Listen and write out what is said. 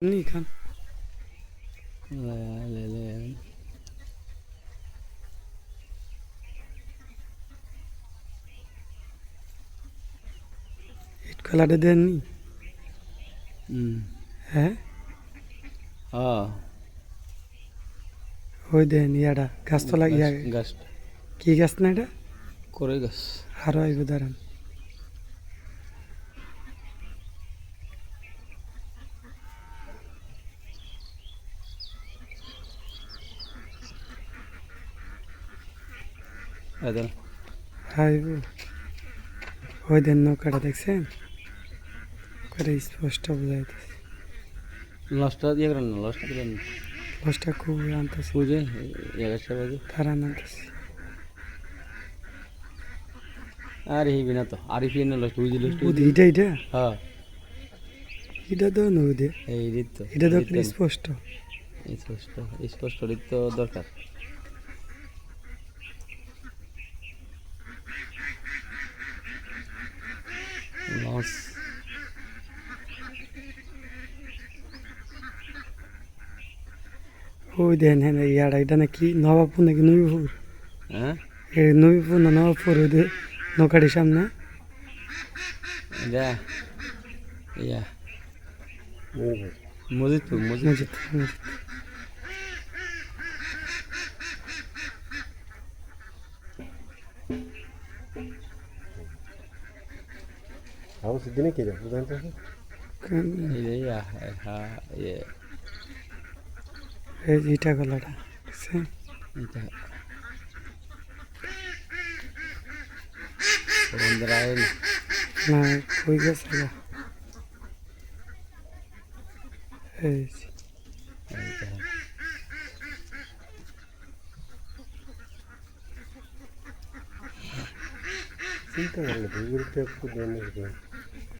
नहीं खान ले ले इट कलाटे देन नहीं है हाँ ওই দেন ইয়াটা গাছ তো লাগিয়া গাছ কি গাছ না এটা করে গাছ আরো আইব দাঁড়ান এদের আইব ওই দেন নৌকাটা দেখছেন করে স্পষ্ট বোঝাইতেছে লসটা দিয়ে করেন না লসটা দিলেন লসটা খুব আনতেছে বুঝে এগারোটা বাজে তারা আনতেছে আর হিবি না তো আরিফি না লস বুঝলি বুদ্ধি এটা এটা হ্যাঁ এটা তো নদী এই রিত তো এটা তো স্পষ্ট স্পষ্ট স্পষ্ট রিত তো দরকার লস ওই দেন হ্যাঁ ইয়াটা এটা নাকি নবাবপুর নাকি নবীপুর হ্যাঁ এই নবীপুর না নবাবপুর ওই যে নৌকাটির সামনে যা ইয়া মসজিদপুর মসজিদ মসজিদ মসজিদ Kamu sedini kira, bukan tuh? ইয়া হ্যাঁ ইয়ে এই যে ইটা গলাটা দেখছেন এটা বন্ধরাইল না কই গেছে গা এই যে Cinta nggak lebih, udah aku dan